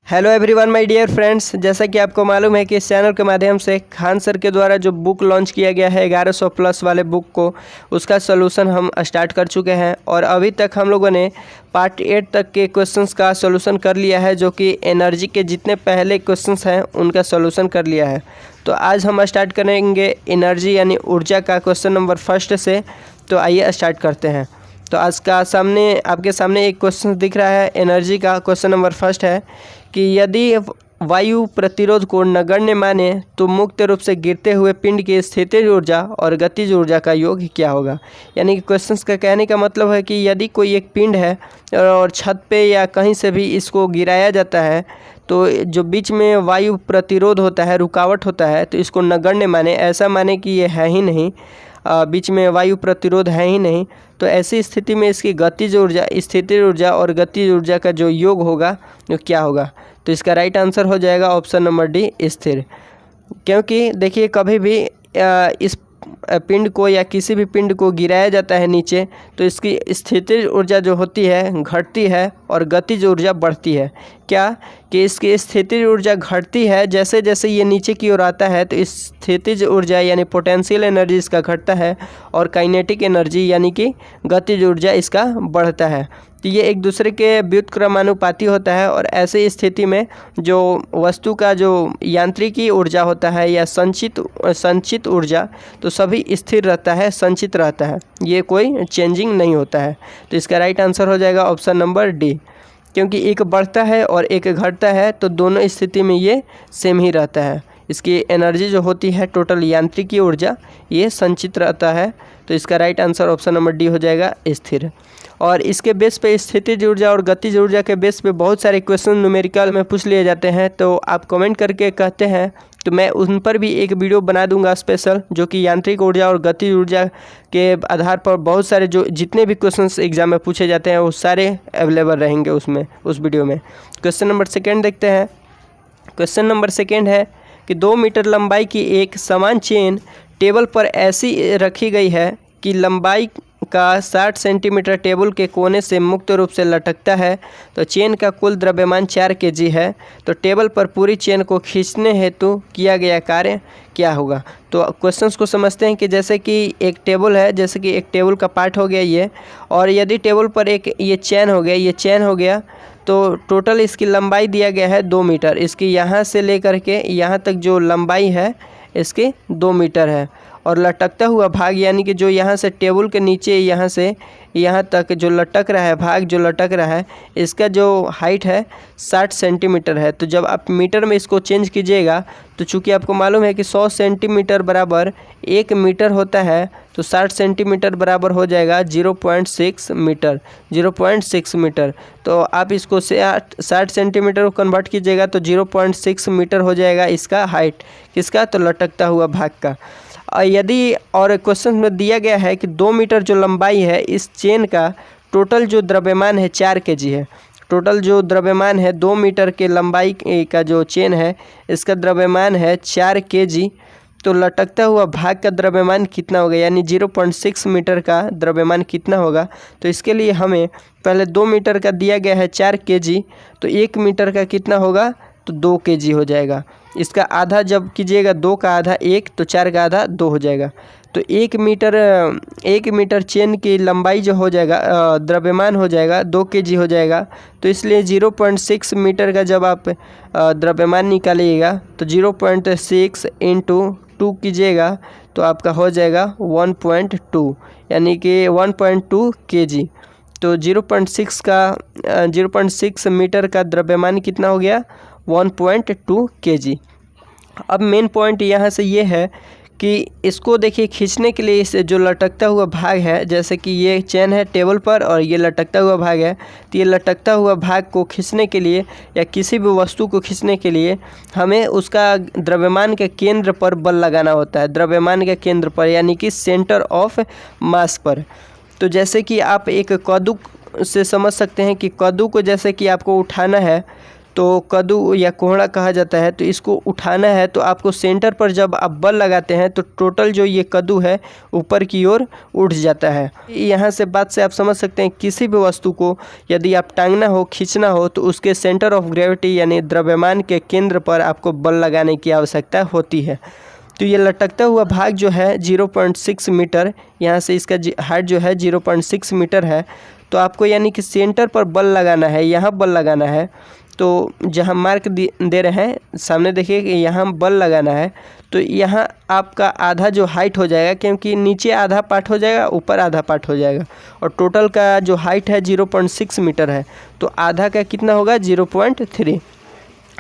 Hello everyone my dear friends, जैसा कि आपको मालूम है कि इस चैनल के माध्यम से खान सर के द्वारा जो बुक लॉन्च किया गया है 1100 प्लस वाले बुक को, उसका सोल्यूशन हम स्टार्ट कर चुके हैं और अभी तक हम लोगों ने पार्ट 8 तक के क्वेश्चंस का सोल्यूशन कर लिया है, जो कि एनर्जी के जितने पहले क्वेश्चंस हैं उनका सोल्यूशन कर लिया है। तो आज हम स्टार्ट करेंगे एनर्जी यानी ऊर्जा का क्वेश्चन नंबर फर्स्ट से। तो आइए स्टार्ट करते हैं। तो आज का आपके सामने एक क्वेश्चन दिख रहा है। एनर्जी का क्वेश्चन नंबर फर्स्ट है कि यदि वायु प्रतिरोध को नगण्य माने तो मुक्त रूप से गिरते हुए पिंड की स्थितिज ऊर्जा और गतिज ऊर्जा का योग क्या होगा। यानी कि क्वेश्चन का कहने का मतलब है कि यदि कोई एक पिंड है और छत पे या कहीं से भी इसको गिराया जाता है, तो जो बीच में वायु प्रतिरोध होता है, रुकावट होता है, तो इसको नगण्य माने, ऐसा माने कि ये है ही नहीं, बीच में वायु प्रतिरोध है ही नहीं। तो ऐसी स्थिति में इसकी गतिज ऊर्जा, स्थितिज ऊर्जा और गतिज ऊर्जा का जो योग होगा वो क्या होगा। तो इसका राइट आंसर हो जाएगा ऑप्शन नंबर डी, स्थिर। क्योंकि देखिए, कभी भी इस पिंड को या किसी भी पिंड को गिराया जाता है नीचे, तो इसकी स्थितिज ऊर्जा जो होती है घटती है और गतिज ऊर्जा बढ़ती है। क्या कि इसकी स्थितिज ऊर्जा घटती है जैसे जैसे ये नीचे की ओर आता है, तो स्थितिज ऊर्जा यानी पोटेंशियल एनर्जी इसका घटता है और काइनेटिक एनर्जी यानी कि गतिज ऊर्जा इसका बढ़ता है। तो ये एक दूसरे के व्युत्क्रमानुपाती होता है और ऐसी स्थिति में जो वस्तु का जो यांत्रिकी ऊर्जा होता है या संचित ऊर्जा, तो सभी स्थिर रहता है, संचित रहता है, ये कोई चेंजिंग नहीं होता है। तो इसका राइट आंसर हो जाएगा ऑप्शन नंबर डी। क्योंकि एक बढ़ता है और एक घटता है, तो दोनों स्थिति में ये सेम ही रहता है। इसकी एनर्जी जो होती है टोटल यांत्रिकी ऊर्जा, ये संचित रहता है। तो इसका right answer option number D हो जाएगा, स्थिर। और इसके बेस पे स्थितिज ऊर्जा और गतिज ऊर्जा के बेस पे बहुत सारे क्वेश्चन न्यूमेरिकल में पूछ लिए जाते हैं। तो आप कमेंट करके कहते हैं तो मैं उन पर भी एक वीडियो बना दूंगा स्पेशल, जो कि यांत्रिक ऊर्जा और गतिज ऊर्जा के आधार पर बहुत सारे जो जितने भी क्वेश्चंस एग्जाम में पूछे जाते हैं वो सारे अवेलेबल रहेंगे उस वीडियो में। क्वेश्चन नंबर सेकेंड देखते हैं। क्वेश्चन नंबर सेकेंड है कि 2 मीटर लंबाई की एक समान चेन टेबल पर ऐसी रखी गई है कि लंबाई का 60 सेंटीमीटर टेबल के कोने से मुक्त रूप से लटकता है। तो चेन का कुल द्रव्यमान 4 kg है। तो टेबल पर पूरी चेन को खींचने हेतु किया गया कार्य क्या होगा। तो क्वेश्चंस को समझते हैं कि जैसे कि एक टेबल है, जैसे कि एक टेबल का पार्ट हो गया ये, और यदि टेबल पर एक ये चेन हो गया, तो टोटल इसकी लंबाई दिया गया है 2 मीटर। इसकी यहाँ से लेकर के यहाँ तक जो लंबाई है इसकी 2 मीटर है। और लटकता हुआ भाग यानी कि जो यहाँ से टेबल के नीचे यहाँ से यहाँ तक जो लटक रहा है, भाग जो लटक रहा है, इसका जो हाइट है 60 सेंटीमीटर है। तो जब आप मीटर में इसको चेंज कीजिएगा, तो चूँकि आपको मालूम है कि 100 सेंटीमीटर बराबर 1 मीटर होता है, तो 60 सेंटीमीटर बराबर हो जाएगा 0.6 मीटर। 0.6 मीटर। तो आप इसको 60 सेंटीमीटर को कन्वर्ट कीजिएगा तो 0.6 मीटर हो जाएगा इसका हाइट। किसका? तो लटकता हुआ भाग का। यदि और क्वेश्चन में दिया गया है कि 2 मीटर जो लंबाई है इस चेन का टोटल जो द्रव्यमान है 4 kg है। टोटल जो द्रव्यमान है 2 मीटर के लंबाई का जो चेन है, इसका द्रव्यमान है 4 kg। तो लटकता हुआ भाग का द्रव्यमान कितना होगा, यानी 0.6 मीटर का द्रव्यमान कितना होगा। तो इसके लिए हमें पहले 2 मीटर का दिया गया है 4 kg, तो 1 मीटर का कितना होगा, तो 2 kg हो जाएगा। इसका आधा जब कीजिएगा, 2 का आधा 1, तो 4 का आधा 2 हो जाएगा। तो 1 मीटर चेन की लंबाई जो हो जाएगा, द्रव्यमान हो जाएगा 2 kg हो जाएगा। तो इसलिए 0.6 मीटर का जब आप द्रव्यमान निकालिएगा, तो 0.6 इंटू 2 कीजिएगा, तो आपका हो जाएगा 1.2, यानी कि 1.2 kg। तो 0.6 मीटर का द्रव्यमान कितना हो गया, 1.2 kg। अब मेन पॉइंट यहाँ से ये है कि इसको देखिए, खींचने के लिए इस जो लटकता हुआ भाग है, जैसे कि ये चेन है टेबल पर और ये लटकता हुआ भाग है, तो ये लटकता हुआ भाग को खींचने के लिए या किसी भी वस्तु को खींचने के लिए हमें उसका द्रव्यमान के केंद्र पर बल लगाना होता है। द्रव्यमान के केंद्र पर यानी कि सेंटर ऑफ मास पर। तो जैसे कि आप एक कद्दू से समझ सकते हैं कि कद्दू को जैसे कि आपको उठाना है, तो कद्दू या कोहड़ा कहा जाता है। तो इसको उठाना है तो आपको सेंटर पर जब आप बल लगाते हैं तो टोटल जो ये कद्दू है ऊपर की ओर उठ जाता है। यहाँ से बात से आप समझ सकते हैं किसी भी वस्तु को यदि आप टांगना हो, खींचना हो तो उसके सेंटर ऑफ ग्रेविटी यानी द्रव्यमान के केंद्र पर आपको बल लगाने की आवश्यकता होती है। तो ये लटकता हुआ भाग जो है 0.6 मीटर, यहाँ से इसका हाइट जो है 0.6 मीटर है। तो आपको यानी कि सेंटर पर बल लगाना है, यहाँ बल लगाना है। तो जहाँ मार्क दे रहे हैं सामने देखिए कि यहाँ बल लगाना है। तो यहाँ आपका आधा जो हाइट हो जाएगा, क्योंकि नीचे आधा पार्ट हो जाएगा, ऊपर आधा पार्ट हो जाएगा, और टोटल का जो हाइट है 0.6 मीटर है। तो आधा का कितना होगा 0.3,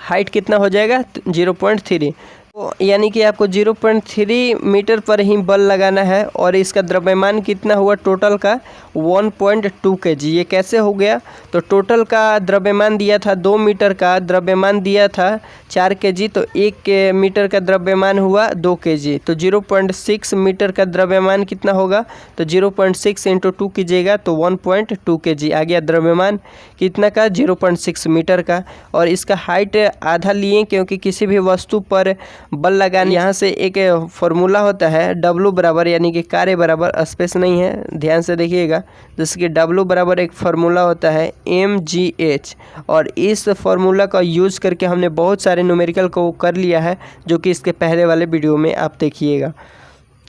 हाइट कितना हो जाएगा 0.3। तो यानी कि आपको 0.3 मीटर पर ही बल लगाना है। और इसका द्रव्यमान कितना हुआ टोटल का 1.2 kg। ये कैसे हो गया? तो टोटल का द्रव्यमान दिया था 2 मीटर का द्रव्यमान दिया था 4 kg, तो 1 मीटर का द्रव्यमान हुआ 2 kg। तो 0.6 मीटर का द्रव्यमान कितना होगा? तो 0.6 × 2 कीजिएगा तो 1.2 kg आ गया द्रव्यमान कितना का 0.6 मीटर का। और इसका हाइट आधा लिए क्योंकि किसी भी वस्तु पर बल लगाने यहाँ से एक फॉर्मूला होता है W बराबर, यानी कि कार्य बराबर, स्पेस नहीं है, ध्यान से देखिएगा। जैसे कि W बराबर एक फार्मूला होता है mgh, और इस फार्मूला का यूज़ करके हमने बहुत सारे न्यूमेरिकल को कर लिया है, जो कि इसके पहले वाले वीडियो में आप देखिएगा।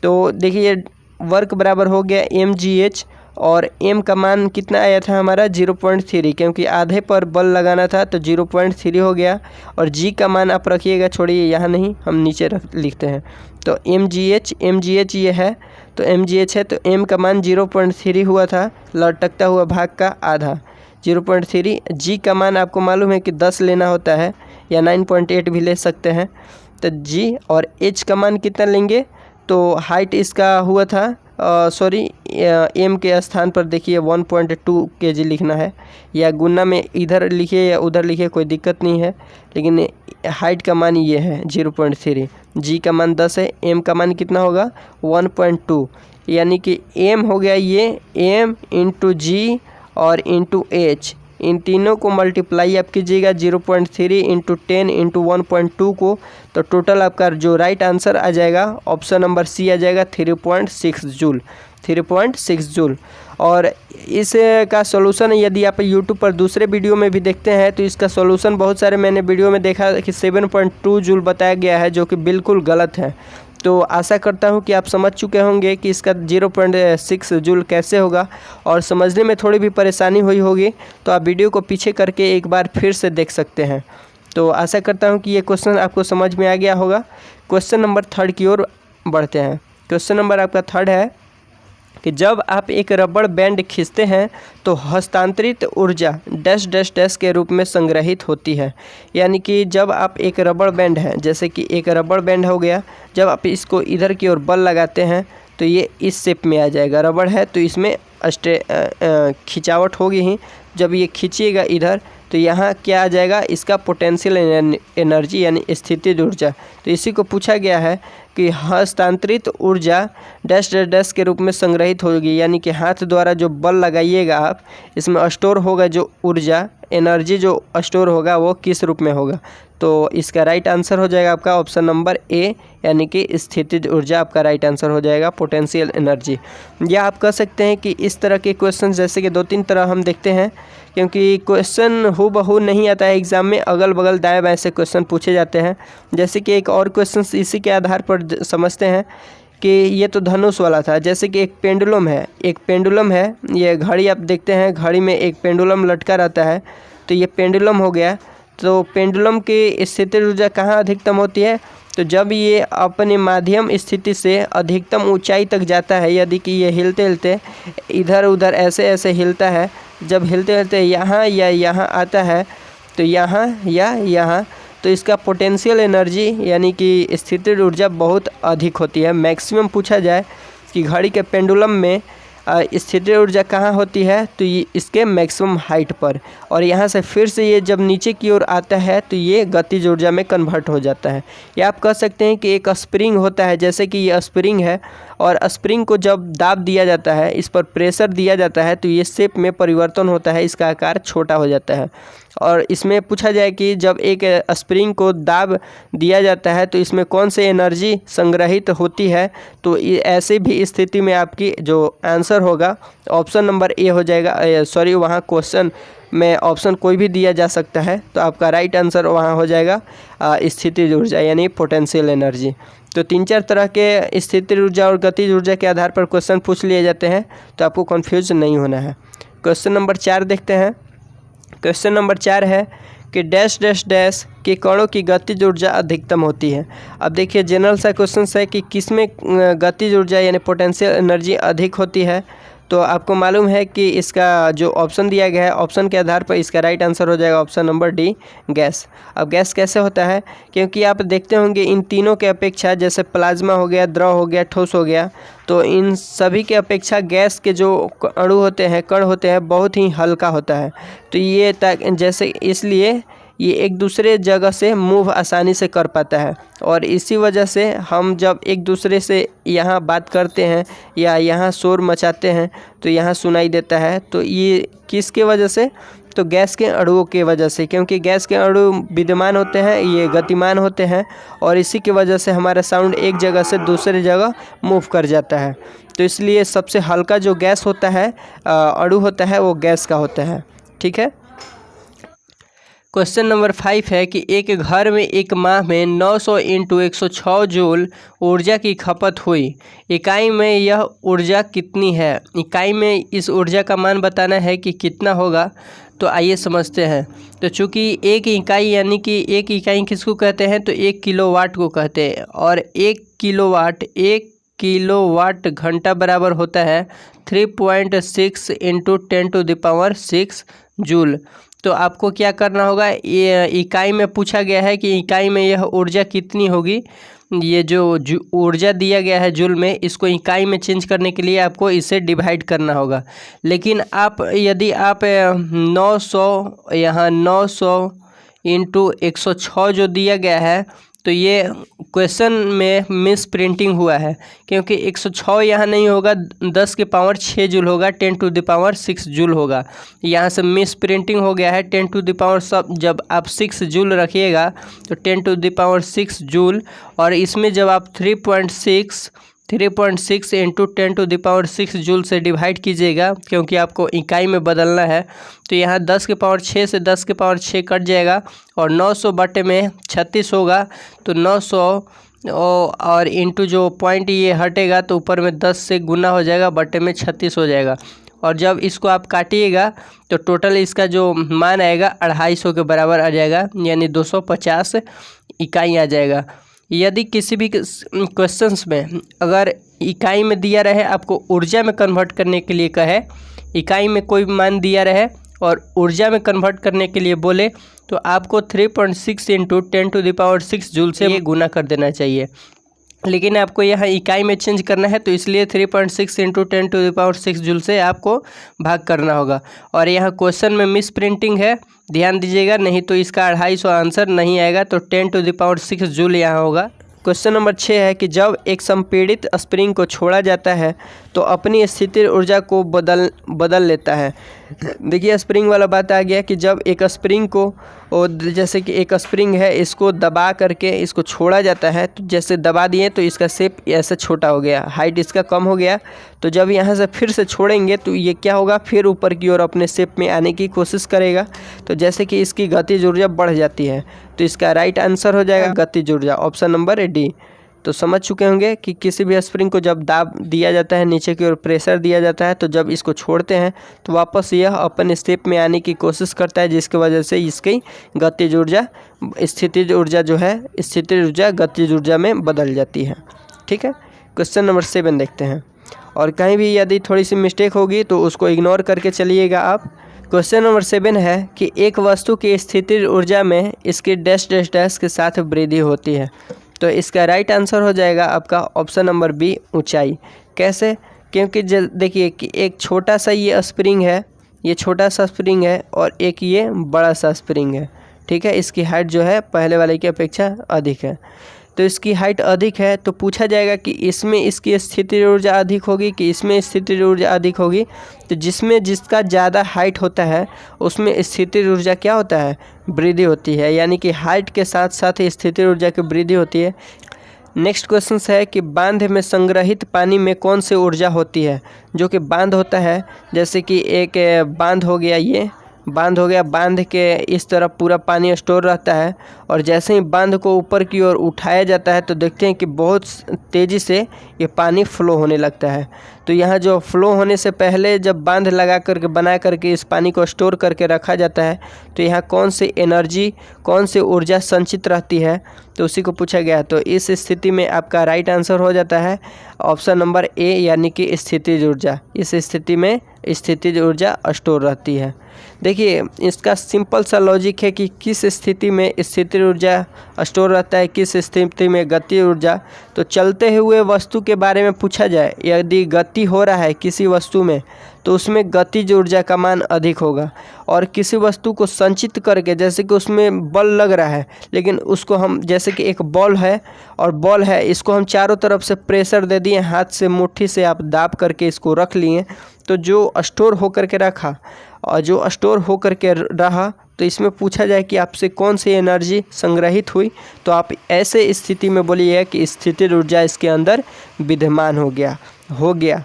तो देखिए वर्क बराबर हो गया mgh, और m का मान कितना आया था हमारा 0.3, क्योंकि आधे पर बल लगाना था तो 0.3 हो गया। और g का मान आप रखिएगा, छोड़िए यहाँ नहीं, हम नीचे लिखते हैं। तो mgh ये है, तो mgh है, तो m का मान 0.3 हुआ था, लटकता हुआ भाग का आधा 0.3। g का मान आपको मालूम है कि 10 लेना होता है, या 9.8 भी ले सकते हैं। तो g और h का मान कितना लेंगे? तो हाइट इसका हुआ था m के स्थान पर देखिए 1.2 kg लिखना है, या गुना में इधर लिखिए या उधर लिखिए, कोई दिक्कत नहीं है। लेकिन हाइट का मान ये है 0.3, g का मान 10 है, m का मान कितना होगा 1.2, यानी कि m हो गया ये m × g और × h, इन तीनों को मल्टीप्लाई आप कीजिएगा 0.3 × 10 × 1.2 को, तो टोटल आपका जो राइट आंसर आ जाएगा ऑप्शन नंबर सी आ जाएगा 3.6 जूल, 3.6 जूल। और इसका सॉल्यूशन यदि आप यूट्यूब पर दूसरे वीडियो में भी देखते हैं तो इसका सॉल्यूशन बहुत सारे मैंने वीडियो में देखा कि 7.2 जूल बताया गया है, जो कि बिल्कुल गलत है। तो आशा करता हूं कि आप समझ चुके होंगे कि इसका 0.6 जूल कैसे होगा, और समझने में थोड़ी भी परेशानी हुई होगी तो आप वीडियो को पीछे करके एक बार फिर से देख सकते हैं। तो आशा करता हूं कि ये क्वेश्चन आपको समझ में आ गया होगा। क्वेश्चन नंबर 3 की ओर बढ़ते हैं। क्वेश्चन नंबर आपका 3 है कि जब आप एक रबड़ बैंड खींचते हैं तो हस्तांतरित ऊर्जा डैश डैश डैश के रूप में संग्रहित होती है। यानी कि जब आप एक रबड़ बैंड है, जैसे कि एक रबड़ बैंड हो गया, जब आप इसको इधर की ओर बल लगाते हैं तो ये इस शेप में आ जाएगा। रबड़ है तो इसमें खिंचावट होगी ही, जब ये खींचिएगा इधर तो यहाँ क्या आ जाएगा, इसका पोटेंशियल एनर्जी यानी स्थितिज ऊर्जा। तो इसी को पूछा गया है कि हस्तांतरित ऊर्जा डैश डैश डैश के रूप में संग्रहित होगी, यानी कि हाथ द्वारा जो बल लगाइएगा आप, इसमें स्टोर होगा जो ऊर्जा एनर्जी जो स्टोर होगा वो किस रूप में होगा। तो इसका राइट आंसर हो जाएगा आपका ऑप्शन नंबर ए, यानी कि स्थितिज ऊर्जा आपका राइट आंसर हो जाएगा, पोटेंशियल एनर्जी। या आप कह सकते हैं कि इस तरह के क्वेश्चन जैसे कि 2-3 तरह हम देखते हैं, क्योंकि क्वेश्चन हूबहू नहीं आता है एग्ज़ाम में, अगल बगल दाएं बाएं से क्वेश्चन पूछे जाते हैं। जैसे कि एक और क्वेश्चन इसी के आधार पर समझते हैं कि ये तो धनुष वाला था। जैसे कि एक पेंडुलम है, ये घड़ी आप देखते हैं, घड़ी में एक पेंडुलम लटका रहता है, तो ये पेंडुलम हो गया। तो पेंडुलम की स्थितिज ऊर्जा कहाँ अधिकतम होती है? तो जब ये अपने माध्यम स्थिति से अधिकतम ऊंचाई तक जाता है, यदि कि ये हिलते हिलते इधर उधर ऐसे ऐसे हिलता है, जब हिलते हिलते यहाँ या यहाँ आता है, तो यहाँ या यहाँ, तो इसका पोटेंशियल एनर्जी यानी कि स्थितिज ऊर्जा बहुत अधिक होती है। मैक्सिमम पूछा जाए कि घड़ी के पेंडुलम में स्थितिज ऊर्जा कहाँ होती है, तो ये इसके मैक्सिमम हाइट पर, और यहाँ से फिर से ये जब नीचे की ओर आता है तो ये गतिज ऊर्जा में कन्वर्ट हो जाता है। या आप कह सकते हैं कि एक स्प्रिंग होता है, जैसे कि ये स्प्रिंग है, और स्प्रिंग को जब दाब दिया जाता है, इस पर प्रेशर दिया जाता है, तो ये शेप में परिवर्तन होता है, इसका आकार छोटा हो जाता है। और इसमें पूछा जाए कि जब एक स्प्रिंग को दाब दिया जाता है तो इसमें कौन सी एनर्जी संग्रहित होती है, तो ऐसे भी स्थिति में आपकी जो आंसर होगा ऑप्शन नंबर ए हो जाएगा। सॉरी, वहाँ क्वेश्चन में ऑप्शन कोई भी दिया जा सकता है, तो आपका राइट आंसर वहाँ हो जाएगा स्थितिज ऊर्जा यानी पोटेंशियल एनर्जी। तो 3-4 तरह के स्थितिज ऊर्जा और गतिज ऊर्जा के आधार पर क्वेश्चन पूछ लिए जाते हैं, तो आपको कन्फ्यूज नहीं होना है। क्वेश्चन नंबर 4 देखते हैं। क्वेश्चन नंबर 4 है कि डैश डैश डैश के कणों की गतिज ऊर्जा अधिकतम होती है। अब देखिए जनरल सा क्वेश्चन है कि किसमें गतिज ऊर्जा यानी पोटेंशियल एनर्जी अधिक होती है, तो आपको मालूम है कि इसका जो ऑप्शन दिया गया है ऑप्शन के आधार पर इसका राइट आंसर हो जाएगा ऑप्शन नंबर डी, गैस। अब गैस कैसे होता है, क्योंकि आप देखते होंगे इन तीनों के अपेक्षा, जैसे प्लाज्मा हो गया, द्रव हो गया, ठोस हो गया, तो इन सभी के अपेक्षा गैस के जो अणु होते हैं, कण होते हैं, बहुत ही हल्का होता है। तो ये जैसे इसलिए ये एक दूसरे जगह से मूव आसानी से कर पाता है, और इसी वजह से हम जब एक दूसरे से यहाँ बात करते हैं या यहाँ शोर मचाते हैं तो यहाँ सुनाई देता है। तो ये किसके वजह से, तो गैस के अणुओं के वजह से, क्योंकि गैस के अणु विद्यमान होते हैं, ये गतिमान होते हैं, और इसी की वजह से हमारा साउंड एक जगह से दूसरी जगह मूव कर जाता है। तो इसलिए सबसे हल्का जो गैस होता है, अणु होता है, वो गैस का होता है। ठीक है। क्वेश्चन नंबर 5 है कि एक घर में एक माह में 900 × 106 जूल ऊर्जा की खपत हुई, इकाई में यह ऊर्जा कितनी है। इकाई में इस ऊर्जा का मान बताना है कि कितना होगा। तो आइए समझते हैं। तो चूँकि एक इकाई यानी कि एक इकाई किसको कहते हैं, तो 1 किलोवाट को कहते हैं, और 1 किलोवाट घंटा बराबर होता है 3.6 × 10⁶ जूल। तो आपको क्या करना होगा, ये इकाई में पूछा गया है कि इकाई में यह ऊर्जा कितनी होगी। ये जो ऊर्जा दिया गया है जूल में, इसको इकाई में चेंज करने के लिए आपको इसे डिवाइड करना होगा। लेकिन यदि आप 900 यहाँ 900 × 106 जो दिया गया है, तो ये क्वेश्चन में मिस प्रिंटिंग हुआ है, क्योंकि 106 यहाँ नहीं होगा, 10⁶ जूल होगा, 10⁶ जूल होगा। यहाँ से मिस प्रिंटिंग हो गया है। 10⁻⁶ सब जब आप 6 जूल रखिएगा तो 10⁶ जूल, और इसमें जब आप 3.6 × 10⁶ जूल से डिवाइड कीजिएगा, क्योंकि आपको इकाई में बदलना है, तो यहाँ 10⁶ से 10⁶ कट जाएगा, और 900 बटे में 36 होगा। तो 900 और इंटू जो पॉइंट ये हटेगा तो ऊपर में 10 से गुना हो जाएगा, बटे में 36 हो जाएगा। और जब इसको आप काटिएगा तो टोटल इसका जो मान आएगा 250 के बराबर आ जाएगा, यानी 250 इकाई आ जाएगा। यदि किसी भी क्वेश्चंस में अगर इकाई में दिया रहे, आपको ऊर्जा में कन्वर्ट करने के लिए कहे, इकाई में कोई मान दिया रहे और ऊर्जा में कन्वर्ट करने के लिए बोले, तो आपको 3.6 × 10⁶ जूल से ये गुना कर देना चाहिए। लेकिन आपको यहाँ इकाई में चेंज करना है, तो इसलिए 3.6 × 10⁶ जूल से आपको भाग करना होगा। और यहाँ क्वेश्चन में मिस प्रिंटिंग है, ध्यान दीजिएगा, नहीं तो इसका 250 आंसर नहीं आएगा। तो 10⁶ जूल यहाँ होगा। क्वेश्चन नंबर 6 है कि जब एक संपीड़ित स्प्रिंग को छोड़ा जाता है तो अपनी स्थितिज ऊर्जा को बदल लेता है। देखिए स्प्रिंग वाला बात आ गया कि जब एक स्प्रिंग को, जैसे कि एक स्प्रिंग है, इसको दबा करके इसको छोड़ा जाता है, तो जैसे दबा दिए तो इसका शेप ऐसे छोटा हो गया, हाइट इसका कम हो गया। तो जब यहाँ से फिर से छोड़ेंगे तो ये क्या होगा, फिर ऊपर की ओर अपने शेप में आने की कोशिश करेगा। तो जैसे कि इसकी गतिज ऊर्जा बढ़ जाती है, तो इसका राइट आंसर हो जाएगा गतिज ऊर्जा, ऑप्शन नंबर डी। तो समझ चुके होंगे कि किसी भी स्प्रिंग को जब दाब दिया जाता है, नीचे की ओर प्रेशर दिया जाता है, तो जब इसको छोड़ते हैं तो वापस यह अपने स्टेप में आने की कोशिश करता है, जिसकी वजह से इसकी गतिज ऊर्जा, स्थितिज ऊर्जा जो है, स्थितिज ऊर्जा गतिज ऊर्जा में बदल जाती है। ठीक है। क्वेश्चन नंबर 7 देखते हैं, और कहीं भी यदि थोड़ी सी मिस्टेक होगी तो उसको इग्नोर करके चलिएगा आप। क्वेश्चन नंबर 7 है कि एक वस्तु की स्थितिज ऊर्जा में इसके डैश डैश डैश के साथ वृद्धि होती है। तो इसका राइट आंसर हो जाएगा आपका ऑप्शन नंबर बी, ऊंचाई। कैसे, क्योंकि देखिए कि एक छोटा सा ये स्प्रिंग है, ये छोटा सा स्प्रिंग है, और एक ये बड़ा सा स्प्रिंग है। ठीक है, इसकी हाइट जो है पहले वाले की अपेक्षा अधिक है। तो इसकी हाइट अधिक है, तो पूछा जाएगा कि इसमें इसकी स्थितिज ऊर्जा अधिक होगी कि इसमें स्थितिज ऊर्जा अधिक होगी। तो जिसका ज़्यादा हाइट होता है उसमें स्थितिज ऊर्जा क्या होता है, वृद्धि होती है, यानी कि हाइट के साथ साथ स्थितिज ऊर्जा की वृद्धि होती है। नेक्स्ट क्वेश्चन है कि बांध में संग्रहित पानी में कौन सी ऊर्जा होती है। जो कि बांध होता है, जैसे कि एक बांध हो गया, ये बांध हो गया, बांध के इस तरफ पूरा पानी स्टोर रहता है और जैसे ही बांध को ऊपर की ओर उठाया जाता है तो देखते हैं कि बहुत तेज़ी से ये पानी फ्लो होने लगता है। तो यहाँ जो फ्लो होने से पहले जब बांध लगा करके बना करके इस पानी को स्टोर करके रखा जाता है तो यहाँ कौन सी एनर्जी, कौन सी ऊर्जा संचित रहती है, तो उसी को पूछा गया है। तो इस स्थिति में आपका राइट आंसर हो जाता है ऑप्शन नंबर ए, यानी कि स्थितिज ऊर्जा। इस स्थिति में स्थितिज ऊर्जा स्टोर रहती है। देखिए इसका सिंपल सा लॉजिक है कि किस स्थिति में स्थितिज ऊर्जा स्टोर रहता है, किस स्थिति में गति ऊर्जा। तो चलते हुए वस्तु के बारे में पूछा जाए, यदि गति हो रहा है किसी वस्तु में तो उसमें गतिज ऊर्जा का मान अधिक होगा। और किसी वस्तु को संचित करके, जैसे कि उसमें बल लग रहा है लेकिन उसको हम, जैसे कि एक बॉल है और बॉल है, इसको हम चारों तरफ से प्रेशर दे दिए, हाथ से मुट्ठी से आप दाब करके इसको रख लिए, तो जो स्टोर होकर के रखा और जो स्टोर होकर के रहा, तो इसमें पूछा जाए कि आपसे कौन सी एनर्जी संग्रहित हुई, तो आप ऐसे स्थिति में बोलिए कि स्थितिज ऊर्जा इसके अंदर विद्यमान हो गया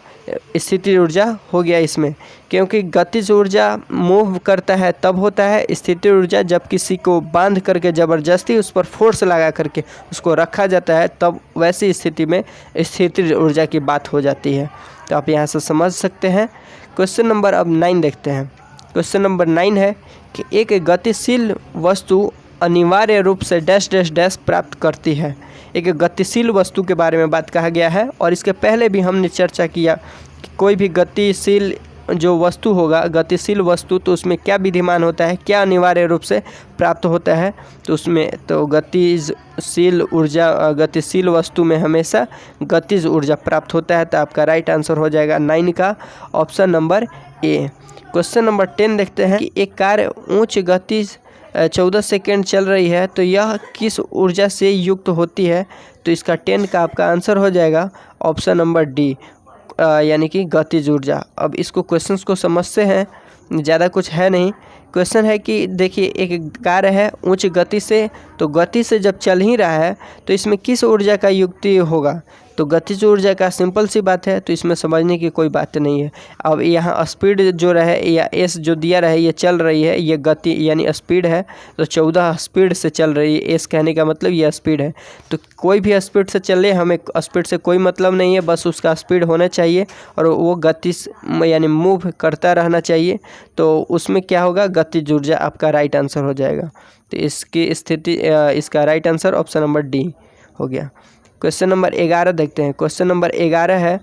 स्थितिज ऊर्जा हो गया इसमें। क्योंकि गतिज ऊर्जा मूव करता है तब होता है, स्थितिज ऊर्जा जब किसी को बांध करके ज़बरदस्ती उस पर फोर्स लगा करके उसको रखा जाता है, तब वैसी स्थिति में स्थितिज ऊर्जा की बात हो जाती है। तो आप यहाँ से समझ सकते हैं। क्वेश्चन नंबर अब 9 देखते हैं। क्वेश्चन नंबर 9 है कि एक गतिशील वस्तु अनिवार्य रूप से डैश डैश डैश प्राप्त करती है। एक गतिशील वस्तु के बारे में बात कहा गया है और इसके पहले भी हमने चर्चा किया कि कोई भी गतिशील जो वस्तु होगा, गतिशील वस्तु, तो उसमें क्या विद्यमान होता है, क्या अनिवार्य रूप से प्राप्त होता है। तो उसमें तो गतिशील वस्तु में हमेशा गतिज ऊर्जा प्राप्त होता है। तो आपका राइट आंसर हो जाएगा 9 का option number A. Question number 10 देखते हैं कि एक कार उच्च गति 14 सेकेंड चल रही है, तो यह किस ऊर्जा से युक्त होती है। तो इसका 10 का आपका आंसर हो जाएगा ऑप्शन नंबर डी, यानी कि गतिज ऊर्जा। अब इसको क्वेश्चंस को समझते हैं, ज़्यादा कुछ है नहीं। क्वेश्चन है कि देखिए एक कार है उच्च गति से, तो गति से जब चल ही रहा है तो इसमें किस ऊर्जा का युक्ति होगा। तो गतिज ऊर्जा का सिंपल सी बात है, तो इसमें समझने की कोई बात नहीं है। अब यहाँ स्पीड जो रहे या एस जो दिया रहे, ये चल रही है, ये गति यानी स्पीड है, तो 14 स्पीड से चल रही है। एस कहने का मतलब ये स्पीड है। तो कोई भी स्पीड से चले, हमें स्पीड से कोई मतलब नहीं है, बस उसका स्पीड होना चाहिए और वो गति यानी मूव करता रहना चाहिए। तो उसमें क्या होगा, गतिज ऊर्जा आपका राइट आंसर हो जाएगा। तो इसकी स्थिति इसका right answer option number D हो गया। क्वेश्चन नंबर 11 देखते हैं। क्वेश्चन नंबर 11 है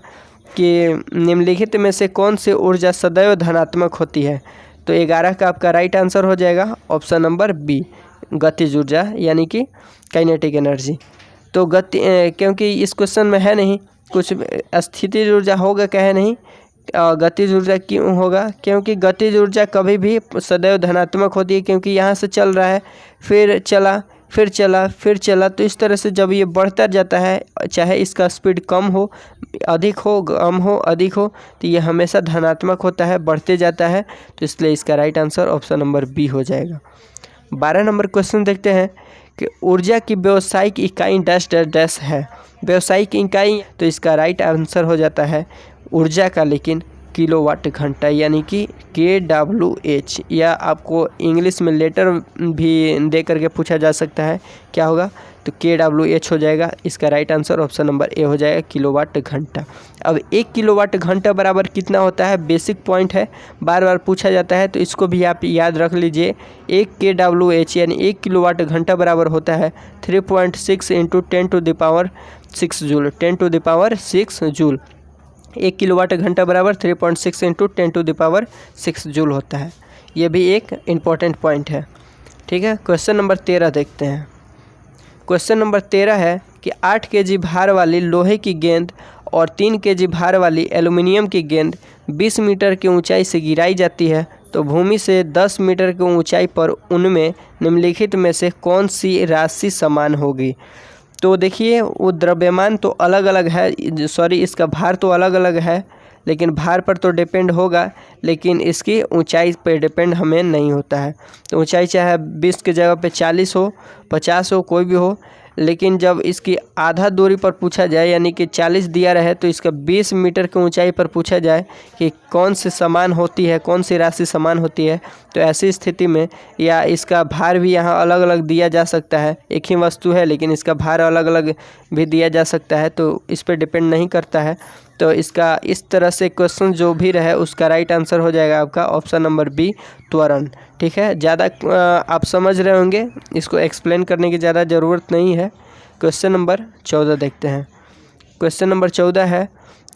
कि निम्नलिखित में से कौन सी ऊर्जा सदैव धनात्मक होती है। तो 11 का आपका राइट आंसर हो जाएगा ऑप्शन नंबर बी, गतिज ऊर्जा यानी कि काइनेटिक एनर्जी। तो क्योंकि इस क्वेश्चन में है नहीं कुछ स्थितिज ऊर्जा होगा, कहे नहीं गतिज ऊर्जा क्यों होगा, क्योंकि गतिज ऊर्जा कभी भी सदैव धनात्मक होती है। क्योंकि यहाँ से चल रहा है, फिर चला, फिर चला, फिर चला, तो इस तरह से जब ये बढ़ता जाता है, चाहे इसका स्पीड कम हो, अधिक हो, कम हो, अधिक हो, तो ये हमेशा धनात्मक होता है, बढ़ते जाता है। तो इसलिए इसका right answer option number B हो जाएगा। 12 नंबर क्वेश्चन देखते हैं कि ऊर्जा की व्यावसायिक इकाई डैश डैश डैश है। व्यावसायिक इकाई, तो इसका राइट आंसर हो जाता है ऊर्जा का लेकिन किलोवाट घंटा, यानी कि kWh, या आपको इंग्लिश में लेटर भी दे करके पूछा जा सकता है, क्या होगा, तो kWh हो जाएगा। इसका right answer option number A हो जाएगा, किलोवाट घंटा। अब 1 किलोवाट घंटा बराबर कितना होता है, बेसिक पॉइंट है, बार बार पूछा जाता है, तो इसको भी आप याद रख लीजिए। 1 kWh यानी 1 किलोवाट घंटा बराबर होता है 3.6 × 10⁻6 जूल, 10⁻6 जूल। 1 किलोवाट घंटा बराबर 3.6 × 10⁻6 जूल होता है। ये भी एक इम्पॉर्टेंट पॉइंट है, ठीक है। क्वेश्चन नंबर 13 देखते हैं। क्वेश्चन नंबर 13 है कि 8 kg भार वाली लोहे की गेंद और 3 kg भार वाली एल्युमिनियम की गेंद 20 मीटर की ऊंचाई से गिराई जाती है, तो भूमि से 10 मीटर की ऊंचाई पर उनमें निम्नलिखित में से कौन सी राशि समान होगी। तो देखिए वो द्रव्यमान तो अलग अलग है, सॉरी इसका भार तो अलग अलग है, लेकिन भार पर तो डिपेंड होगा, लेकिन इसकी ऊंचाई पर डिपेंड हमें नहीं होता है। तो ऊंचाई चाहे 20 की जगह पे 40 हो, 50 हो, कोई भी हो, लेकिन जब इसकी आधा दूरी पर पूछा जाए यानी कि 40 दिया रहे तो इसका 20 मीटर की ऊंचाई पर पूछा जाए कि कौन सी समान होती है, कौन सी राशि समान होती है, तो ऐसी स्थिति में या इसका भार भी यहाँ अलग अलग दिया जा सकता है। एक ही वस्तु है लेकिन इसका भार अलग अलग भी दिया जा सकता है, तो इस पर डिपेंड नहीं करता है। तो इसका इस तरह से क्वेश्चन जो भी रहे उसका राइट आंसर हो जाएगा आपका ऑप्शन नंबर बी, त्वरण। ठीक है, ज़्यादा आप समझ रहे होंगे, इसको एक्सप्लेन करने की ज़्यादा ज़रूरत नहीं है। क्वेश्चन नंबर 14 देखते हैं। क्वेश्चन नंबर 14 है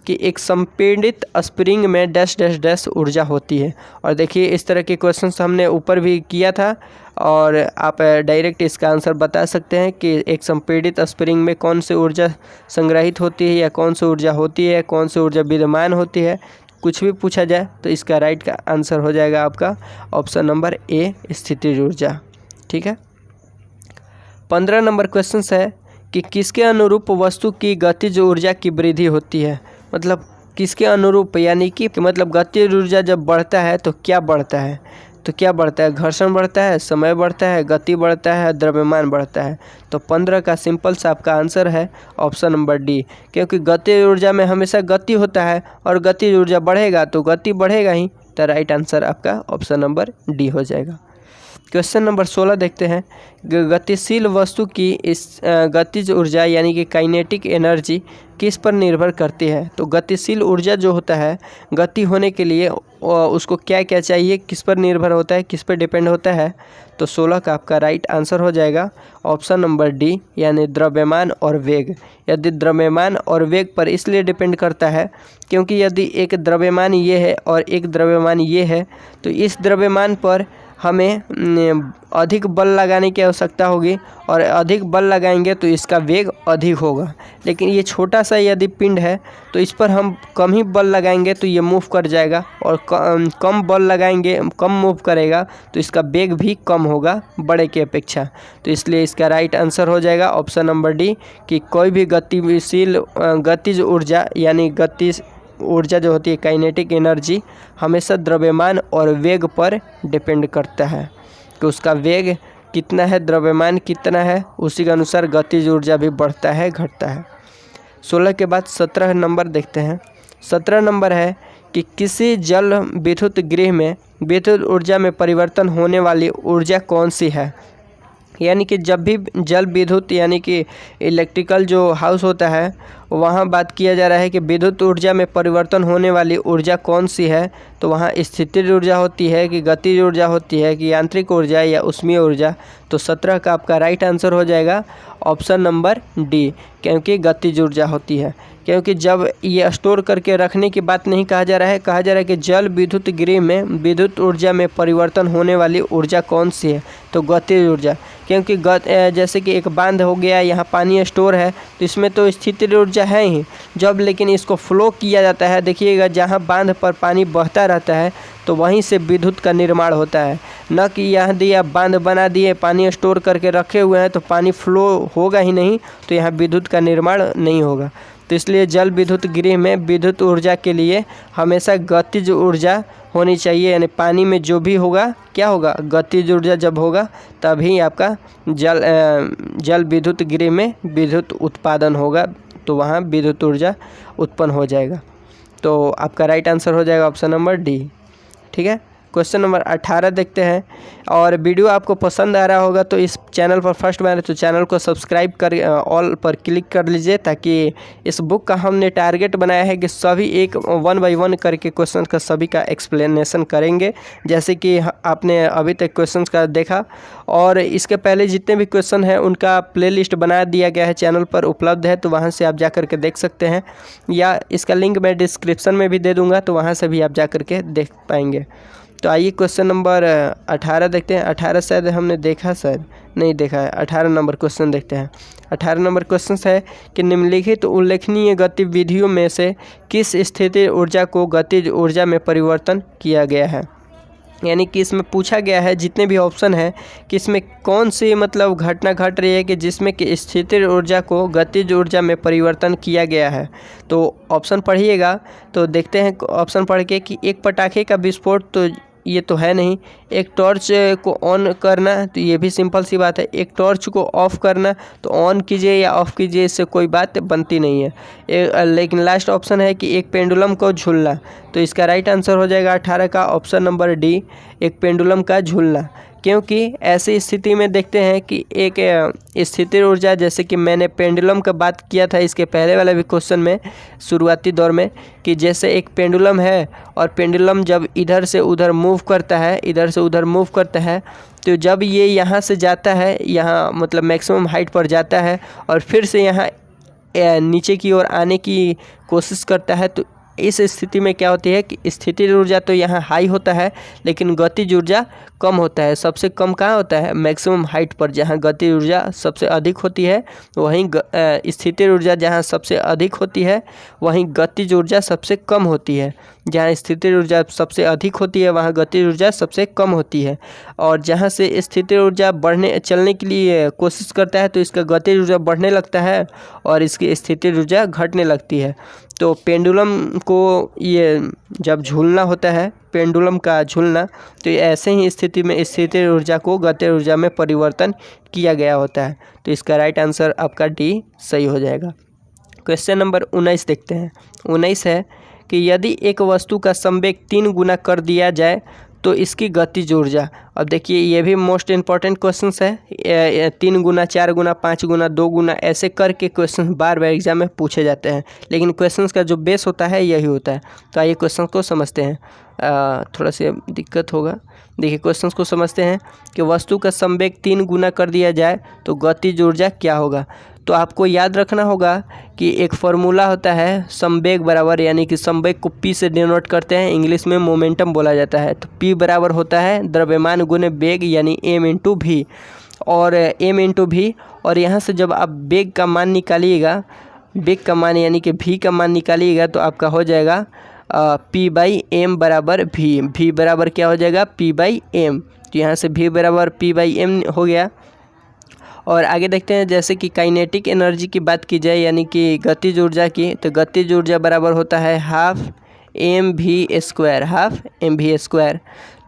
कि एक संपीड़ित स्प्रिंग में डैश डैश डैश ऊर्जा होती है। और देखिए इस तरह के क्वेश्चंस हमने ऊपर भी किया था और आप डायरेक्ट इसका आंसर बता सकते हैं कि एक संपीड़ित स्प्रिंग में कौन सी ऊर्जा संग्रहित होती है या कौन सी ऊर्जा होती है, कौन सी ऊर्जा विद्यमान होती है, कुछ भी पूछा जाए तो इसका राइट का आंसर हो जाएगा आपका ऑप्शन नंबर ए, स्थितिज ऊर्जा। ठीक है, 15 नंबर क्वेश्चन है कि किसके अनुरूप वस्तु की गतिज ऊर्जा की वृद्धि होती है। मतलब किसके अनुरूप, यानी कि मतलब गतिज ऊर्जा जब बढ़ता है तो क्या बढ़ता है, तो क्या बढ़ता है, घर्षण बढ़ता है, समय बढ़ता है, गति बढ़ता है, द्रव्यमान बढ़ता है। तो 15 का सिंपल सा आपका आंसर है ऑप्शन नंबर डी, क्योंकि गतिज ऊर्जा में हमेशा गति होता है और गतिज ऊर्जा बढ़ेगा तो गति बढ़ेगा ही। तो राइट आंसर आपका ऑप्शन नंबर डी हो जाएगा। क्वेश्चन नंबर 16 देखते हैं। गतिशील वस्तु की इस गतिज ऊर्जा यानी कि काइनेटिक एनर्जी किस पर निर्भर करती है। तो गतिशील ऊर्जा जो होता है, गति होने के लिए उसको क्या क्या चाहिए, किस पर निर्भर होता है, किस पर डिपेंड होता है। तो 16 का आपका राइट आंसर हो जाएगा ऑप्शन नंबर डी, यानी द्रव्यमान और वेग। यदि द्रव्यमान और वेग पर इसलिए डिपेंड करता है क्योंकि यदि एक द्रव्यमान ये है और एक द्रव्यमान ये है तो इस द्रव्यमान पर हमें अधिक बल लगाने की आवश्यकता होगी और अधिक बल लगाएंगे तो इसका वेग अधिक होगा। लेकिन ये छोटा सा यदि पिंड है तो इस पर हम कम ही बल लगाएंगे तो ये मूव कर जाएगा, और कम बल लगाएंगे, कम मूव करेगा तो इसका वेग भी कम होगा बड़े की अपेक्षा। तो इसलिए इसका राइट आंसर हो जाएगा ऑप्शन नंबर डी कि कोई भी गतिशील गतिज ऊर्जा यानी गतिज ऊर्जा जो होती है काइनेटिक एनर्जी हमेशा द्रव्यमान और वेग पर डिपेंड करता है कि उसका वेग कितना है, द्रव्यमान कितना है, उसी के अनुसार गतिज ऊर्जा भी बढ़ता है घटता है। 16 के बाद 17 नंबर देखते हैं। 17 नंबर है कि किसी जल विद्युत गृह में विद्युत ऊर्जा में परिवर्तन होने वाली ऊर्जा कौन सी है। यानी कि जब भी जल विद्युत यानी कि इलेक्ट्रिकल जो हाउस होता है वहाँ बात किया जा रहा है कि विद्युत ऊर्जा में परिवर्तन होने वाली ऊर्जा कौन सी है, तो वहाँ स्थितिज ऊर्जा होती है कि गतिज ऊर्जा होती है कि यांत्रिक ऊर्जा या ऊष्मीय ऊर्जा। तो 17 का आपका राइट आंसर हो जाएगा ऑप्शन नंबर डी, क्योंकि गतिज ऊर्जा होती है। क्योंकि जब ये स्टोर करके रखने की बात नहीं कहा जा रहा है, कहा जा रहा है कि जल विद्युत गृह में विद्युत ऊर्जा में परिवर्तन होने वाली ऊर्जा कौन सी है, तो गतिज ऊर्जा। क्योंकि जैसे कि एक बांध हो गया, यहाँ पानी स्टोर है तो इसमें तो स्थितिज ऊर्जा है ही। जब लेकिन इसको फ्लो किया जाता है, देखिएगा जहाँ बांध पर पानी बहता रहता है तो वहीं से विद्युत का निर्माण होता है, न कि यहाँ दिया बांध बना दिए, पानी स्टोर करके रखे हुए हैं तो पानी फ्लो होगा ही नहीं, तो यहाँ विद्युत का निर्माण नहीं होगा। तो इसलिए जल विद्युत गृह में विद्युत ऊर्जा के लिए हमेशा गतिज ऊर्जा होनी चाहिए, यानी पानी में जो भी होगा क्या होगा, गतिज ऊर्जा जब होगा तभी आपका जल विद्युत गृह में विद्युत उत्पादन होगा, तो वहाँ विद्युत ऊर्जा उत्पन्न हो जाएगा। तो आपका राइट आंसर हो जाएगा ऑप्शन नंबर डी। ठीक है, क्वेश्चन नंबर 18 देखते हैं। और वीडियो आपको पसंद आ रहा होगा तो इस चैनल पर फर्स्ट बार है तो चैनल को सब्सक्राइब कर ऑल पर क्लिक कर लीजिए, ताकि इस बुक का हमने टारगेट बनाया है कि सभी एक 1 बाय 1 करके क्वेश्चन का सभी का एक्सप्लेनेशन करेंगे, जैसे कि आपने अभी तक क्वेश्चन का देखा। और इसके पहले जितने भी क्वेश्चन हैं उनका प्लेलिस्ट बना दिया गया है, चैनल पर उपलब्ध है, तो वहाँ से आप जा कर के देख सकते हैं, या इसका लिंक मैं डिस्क्रिप्शन में भी दे दूँगा, तो वहाँ से भी आप जा कर के देख पाएंगे। तो आइए क्वेश्चन नंबर 18 देखते हैं। 18 शायद हमने देखा, शायद नहीं देखा है। 18 नंबर क्वेश्चन देखते हैं। 18 नंबर क्वेश्चन है कि निम्नलिखित उल्लेखनीय गतिविधियों में से किस स्थितिज ऊर्जा को गतिज ऊर्जा में परिवर्तन किया गया है। यानी कि इसमें पूछा गया है जितने भी ऑप्शन है कि इसमें कौन सी मतलब घटना घट रही है कि जिसमें कि स्थिर ऊर्जा को गतिज ऊर्जा में परिवर्तन किया गया है। तो ऑप्शन पढ़िएगा तो देखते हैं ऑप्शन पढ़ के कि एक पटाखे का विस्फोट, तो ये तो है नहीं। एक टॉर्च को ऑन करना, तो ये भी सिंपल सी बात है। एक टॉर्च को ऑफ करना, तो ऑन कीजिए या ऑफ कीजिए, इससे कोई बात बनती नहीं है। लेकिन लास्ट ऑप्शन है कि एक पेंडुलम को झूलना, तो इसका राइट आंसर हो जाएगा 18 का ऑप्शन नंबर डी, एक पेंडुलम का झूलना। क्योंकि ऐसी स्थिति में देखते हैं कि एक स्थिर ऊर्जा, जैसे कि मैंने पेंडुलम का बात किया था इसके पहले वाले भी क्वेश्चन में शुरुआती दौर में, कि जैसे एक पेंडुलम है और पेंडुलम जब इधर से उधर मूव करता है, इधर से उधर मूव करता है, तो जब ये यहाँ से जाता है, यहाँ मतलब मैक्सिमम हाइट पर जाता है और फिर से यहाँ नीचे की ओर आने की कोशिश करता है, तो इस स्थिति में क्या होती है कि स्थिर ऊर्जा तो यहाँ हाई होता है लेकिन गतिज ऊर्जा कम होता है। सबसे कम कहाँ होता है? मैक्सिमम हाइट पर, जहाँ गतिज ऊर्जा सबसे अधिक होती है वहीं स्थिर ऊर्जा जहाँ सबसे अधिक होती है वहीं गतिज ऊर्जा सबसे कम होती है। जहाँ स्थिर ऊर्जा सबसे अधिक होती है वहाँ गतिज ऊर्जा सबसे कम होती है। और जहाँ से स्थिर ऊर्जा चलने के लिए कोशिश करता है तो इसका गतिज ऊर्जा बढ़ने लगता है और इसकी स्थिर ऊर्जा घटने लगती है। तो पेंडुलम को ये जब झूलना होता है, पेंडुलम का झूलना, तो ऐसे ही स्थिति में स्थिर ऊर्जा को गतिज ऊर्जा में परिवर्तन किया गया होता है। तो इसका राइट आंसर आपका डी सही हो जाएगा। क्वेश्चन नंबर 19 देखते हैं। 19 है कि यदि एक वस्तु का संवेग 3 गुना कर दिया जाए तो इसकी गतिज ऊर्जा। अब देखिए ये भी मोस्ट इम्पॉर्टेंट क्वेश्चन है। 3 गुना, 4 गुना, 5 गुना, 2 गुना ऐसे करके क्वेश्चन बार बार एग्जाम में पूछे जाते हैं, लेकिन क्वेश्चन का जो बेस होता है यही होता है। तो आइए क्वेश्चन को समझते हैं। थोड़ा सा दिक्कत होगा। देखिए क्वेश्चन को समझते हैं कि वस्तु का संवेग 3 गुना कर दिया जाए तो गतिज ऊर्जा क्या होगा। तो आपको याद रखना होगा कि एक फार्मूला होता है संवेग बराबर, यानी कि संवेग को पी से डिनोट करते हैं, इंग्लिश में मोमेंटम बोला जाता है। तो पी बराबर होता है द्रव्यमान गुने वेग, यानी एम इंटू भी, और एम इंटू भी। और यहाँ से जब आप वेग का मान निकालिएगा, वेग का मान यानी कि भी का मान निकालिएगा, तो आपका हो जाएगा पी बाई एम बराबर भी। भी बराबर क्या हो जाएगा? P by M. तो यहाँ से भी बराबर पी बाई एम हो गया। और आगे देखते हैं, जैसे कि काइनेटिक एनर्जी की बात की जाए यानी कि गतिज ऊर्जा की, तो गतिज ऊर्जा बराबर होता है हाफ एम भी स्क्वायर, हाफ एम भी स्क्वायर।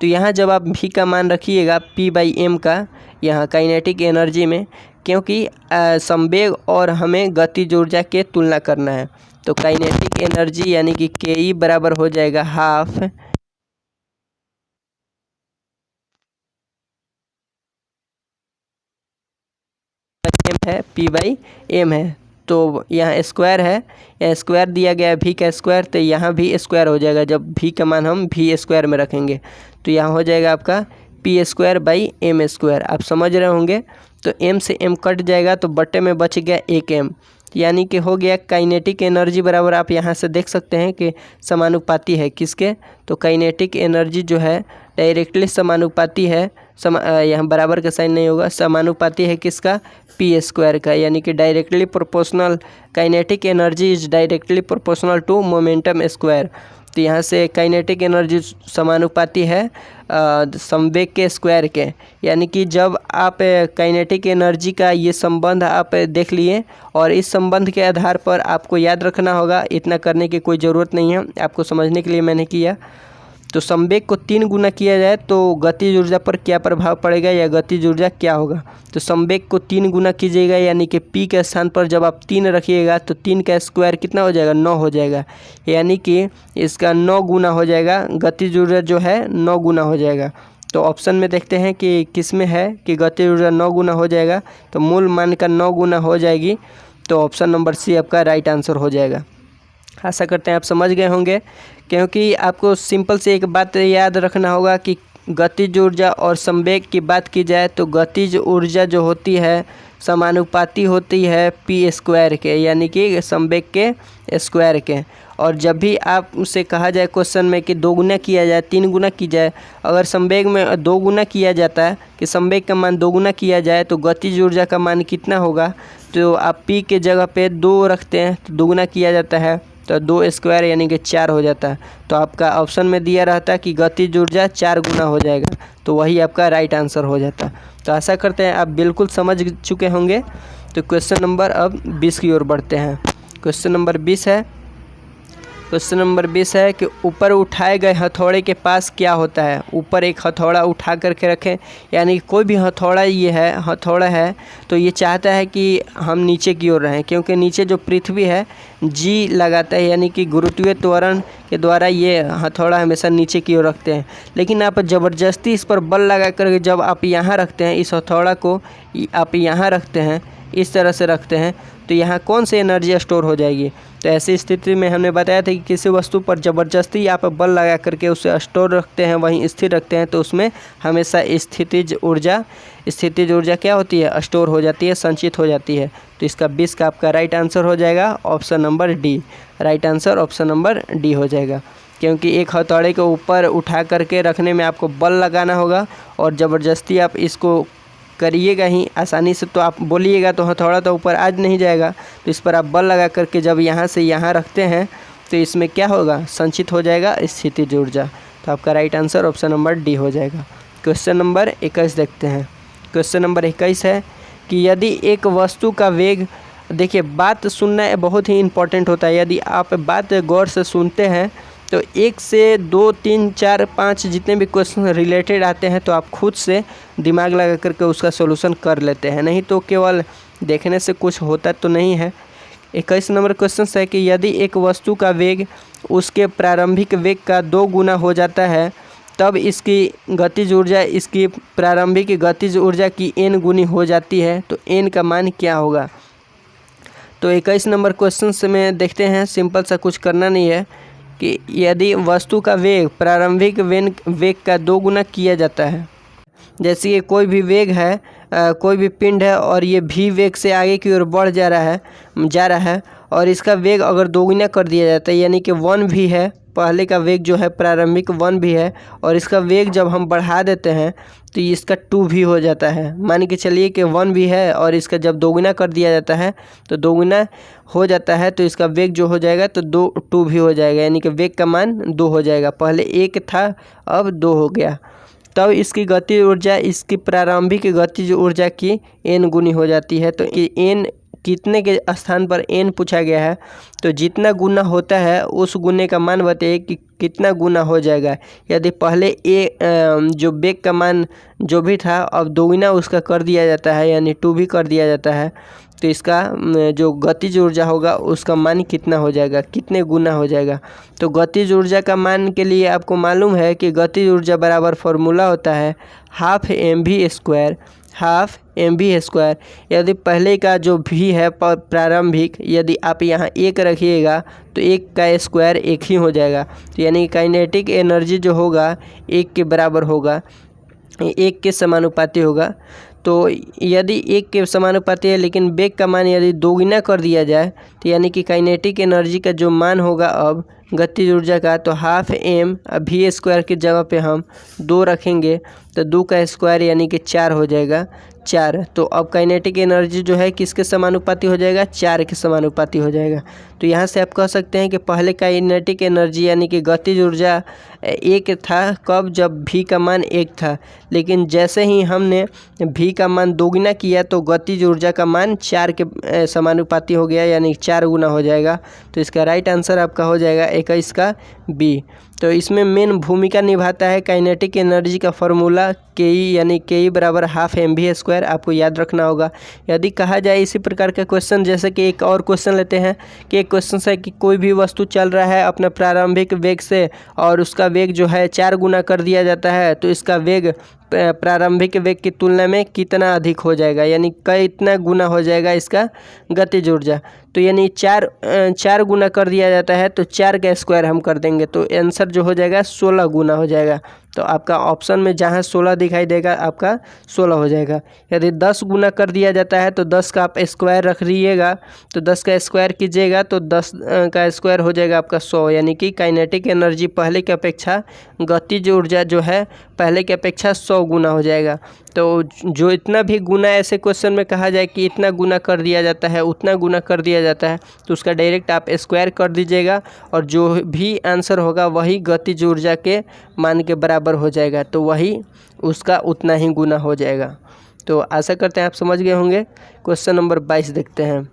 तो यहाँ जब आप भी का मान रखिएगा पी बाई एम का यहाँ काइनेटिक एनर्जी में, क्योंकि संवेग और हमें गतिज ऊर्जा के तुलना करना है, तो काइनेटिक एनर्जी यानी कि के ई बराबर हो जाएगा हाफ एम है, पी बाई एम है। तो यहाँ स्क्वायर है, यहाँ स्क्वायर दिया गया है भी का स्क्वायर, तो यहाँ भी स्क्वायर हो जाएगा जब भी का मान हम भी स्क्वायर में रखेंगे। तो यहाँ हो जाएगा आपका P square by M square. आप समझ रहे होंगे। तो एम से एम कट जाएगा तो बट्टे में बच गया एक एम, यानी कि हो गया काइनेटिक एनर्जी बराबर, आप यहाँ से देख सकते हैं कि समानुपाती है किसके, तो काइनेटिक एनर्जी जो है डायरेक्टली समानुपाती है, यहाँ बराबर का साइन नहीं होगा, समानुपाती है किसका? पी स्क्वायर का, यानी कि directly proportional, kinetic energy is directly proportional to momentum square. तो यहाँ से काइनेटिक एनर्जी समानुपाती है संवेग के स्क्वायर के, यानी कि जब आप काइनेटिक एनर्जी का ये संबंध आप देख लिए और इस संबंध के आधार पर आपको याद रखना होगा, इतना करने की कोई ज़रूरत नहीं है, आपको समझने के लिए मैंने किया। तो संवेग को 3 गुना किया जाए तो गतिज ऊर्जा पर क्या प्रभाव पड़ेगा या गतिज ऊर्जा क्या होगा। तो संवेग को 3 गुना कीजिएगा, यानी कि पी के स्थान पर जब आप 3 रखिएगा तो 3 का स्क्वायर कितना हो जाएगा? 9 हो जाएगा, यानी कि इसका 9 गुना हो जाएगा, गतिज ऊर्जा जो है 9 गुना हो जाएगा। तो ऑप्शन में देखते हैं कि किस में है कि गतिज ऊर्जा 9 गुना हो जाएगा, तो मूल मान का 9 गुना हो जाएगी। तो ऑप्शन नंबर सी आपका राइट आंसर हो जाएगा। आशा करते हैं आप समझ गए होंगे, क्योंकि आपको सिंपल से एक बात याद रखना होगा कि गतिज ऊर्जा और संवेग की बात की जाए तो गतिज ऊर्जा जो होती है समानुपाती होती है पी स्क्वायर के, यानी कि संवेग के स्क्वायर के। और जब भी आप उसे कहा जाए क्वेश्चन में कि 2 गुना किया जाए, 3 गुना की जाए, अगर संवेग में 2 गुना किया जाता है कि संवेग का मान 2 गुना किया जाए तो गतिज ऊर्जा का मान कितना होगा, तो आप पी के जगह पे 2 रखते हैं तो 2 गुना किया जाता है तो 2 स्क्वायर यानी कि 4 हो जाता है। तो आपका ऑप्शन में दिया रहता कि गतिज ऊर्जा 4 गुना हो जाएगा, तो वही आपका राइट आंसर हो जाता। तो आशा करते हैं आप बिल्कुल समझ चुके होंगे। तो क्वेश्चन नंबर अब 20 की ओर बढ़ते हैं। क्वेश्चन नंबर 20 है कि ऊपर उठाए गए हथौड़े के पास क्या होता है। ऊपर एक हथौड़ा उठा करके रखें, यानी कोई भी हथौड़ा है तो ये चाहता है कि हम नीचे की ओर रहें, क्योंकि नीचे जो पृथ्वी है जी लगाता है, यानी कि गुरुत्वीय त्वरण के द्वारा ये हथौड़ा हमेशा नीचे की ओर रखते हैं। लेकिन आप ज़बरदस्ती इस पर बल लगा कर जब आप यहाँ रखते हैं, इस हथौड़ा को आप यहाँ रखते हैं, इस तरह से रखते हैं, तो यहाँ कौन सी एनर्जी स्टोर हो जाएगी। तो ऐसी स्थिति में हमने बताया था कि किसी वस्तु पर ज़बरदस्ती आप बल लगा करके उसे स्टोर रखते हैं, वहीं स्थिर रखते हैं, तो उसमें हमेशा स्थितिज ऊर्जा क्या होती है, स्टोर हो जाती है, संचित हो जाती है। तो इसका 20 का आपका राइट आंसर हो जाएगा option number D. Right answer option number D हो जाएगा, क्योंकि एक हथौड़े को ऊपर उठा करके रखने में आपको बल लगाना होगा, और ज़बरदस्ती आप इसको करिएगा ही आसानी से, तो आप बोलिएगा तो हथौड़ा तो ऊपर आज नहीं जाएगा। तो इस पर आप बल लगा करके जब यहाँ से यहाँ रखते हैं तो इसमें क्या होगा, संचित हो जाएगा स्थितिज ऊर्जा। तो आपका right answer option number D हो जाएगा। क्वेश्चन नंबर 21 देखते हैं। क्वेश्चन नंबर 21 है कि यदि एक वस्तु का वेग, देखिए बात सुनना बहुत ही इम्पोर्टेंट होता है। यदि आप बात गौर से सुनते हैं तो 1 से 2, 3, 4, 5 जितने भी क्वेश्चन रिलेटेड आते हैं तो आप खुद से दिमाग लगा करके उसका सॉल्यूशन कर लेते हैं, नहीं तो केवल देखने से कुछ होता तो नहीं है। 21 नंबर क्वेश्चन है कि यदि एक वस्तु का वेग उसके प्रारंभिक वेग का 2 गुना हो जाता है, तब इसकी गतिज ऊर्जा इसकी प्रारंभिक गतिज ऊर्जा की n गुनी हो जाती है, तो n का मान क्या होगा। तो 21 नंबर क्वेश्चन से में देखते हैं, सिंपल सा कुछ करना नहीं है कि यदि वस्तु का वेग प्रारंभिक वेग का 2 गुना किया जाता है, जैसे कि कोई भी वेग है, कोई भी पिंड है और ये भी वेग से आगे की ओर बढ़ जा रहा है और इसका वेग अगर 2 गुना कर दिया जाता है, यानी कि 1 भी है, पहले का वेग जो है प्रारंभिक 1 भी है, और इसका वेग जब हम बढ़ा देते हैं तो इसका 2 भी हो जाता है। मान के चलिए कि 1 भी है और इसका जब 2 गुना कर दिया जाता है तो 2 गुना हो जाता है, तो इसका वेग जो हो जाएगा तो 2 भी हो जाएगा, यानी कि वेग का मान 2 हो जाएगा। पहले 1 था, अब 2 हो गया। तब इसकी गति ऊर्जा इसकी प्रारंभिक गतिज ऊर्जा की n गुनी हो जाती है। तो n कितने के स्थान पर n पूछा गया है, तो जितना गुना होता है उस गुने का मान बताइए कि कितना गुना हो जाएगा। यदि पहले जो वेग का मान जो भी था अब 2 गुना उसका कर दिया जाता है, यानी 2 भी कर दिया जाता है, तो इसका जो गतिज ऊर्जा होगा उसका मान कितना हो जाएगा, कितने गुना हो जाएगा। तो गतिज ऊर्जा का मान के लिए आपको मालूम है कि गतिज ऊर्जा बराबर फॉर्मूला होता है हाफ एम वी स्क्वायर। यदि पहले का जो भी है प्रारंभिक, यदि आप यहाँ 1 रखिएगा तो 1 का स्क्वायर 1 ही हो जाएगा, तो यानी काइनेटिक एनर्जी जो होगा 1 के बराबर होगा, 1 के समानुपाती होगा। तो यदि 1 के समानुपाती है लेकिन वेग का मान यदि 2 गुना कर दिया जाए, तो यानी कि काइनेटिक एनर्जी का जो मान होगा अब गतिज ऊर्जा का, तो हाफ एम वी स्क्वायर की जगह पे हम 2 रखेंगे, तो 2 का स्क्वायर यानी कि 4 हो जाएगा, 4। तो अब काइनेटिक एनर्जी जो है किसके समानुपाती हो जाएगा, 4 के समानुपाती हो जाएगा। तो यहाँ से आप कह सकते हैं कि पहले काइनेटिक एनर्जी यानी कि गतिज ऊर्जा 1 था, कब, जब भी का मान 1 था, लेकिन जैसे ही हमने भी का मान 2 गुना किया तो गतिज ऊर्जा का मान 4 के समानुपाती हो गया, यानी 4 गुना हो जाएगा। तो इसका राइट आंसर आपका हो जाएगा 21 का बी। तो इसमें मेन भूमिका निभाता है काइनेटिक एनर्जी का फॉर्मूला के ई, यानी के ई बराबर हाफ एम वी स्क्वायर, आपको याद रखना होगा। यदि कहा जाए इसी प्रकार का क्वेश्चन, जैसे कि एक और क्वेश्चन लेते हैं कि एक क्वेश्चन है कि कोई भी वस्तु चल रहा है अपने प्रारंभिक वेग से और उसका वेग जो है 4 गुना कर दिया जाता है, तो इसका वेग प्रारंभिक वेग की तुलना में कितना अधिक हो जाएगा, यानी कितना गुना हो जाएगा इसका गतिज ऊर्जा। तो यानी 4 गुना कर दिया जाता है तो 4 का स्क्वायर हम कर देंगे, तो आंसर जो हो जाएगा 16 गुना हो जाएगा। तो आपका ऑप्शन में जहाँ 16 दिखाई देगा आपका 16 हो जाएगा। यदि 10 गुना कर दिया जाता है तो 10 का आप स्क्वायर रख लीजिएगा, तो 10 का स्क्वायर कीजिएगा तो 10 का स्क्वायर हो जाएगा आपका 100, यानी कि काइनेटिक एनर्जी पहले की अपेक्षा गतिज ऊर्जा जो है पहले की अपेक्षा 100 गुना हो जाएगा। तो जो इतना भी गुना ऐसे क्वेश्चन में कहा जाए कि इतना गुना कर दिया जाता है, उतना गुना कर दिया जाता है, तो उसका डायरेक्ट आप स्क्वायर कर दीजिएगा और जो भी आंसर होगा वही गतिज ऊर्जा के मान के बराबर हो जाएगा, तो वही उसका उतना ही गुना हो जाएगा। तो आशा करते हैं आप समझ गए होंगे। क्वेश्चन नंबर 22 देखते हैं।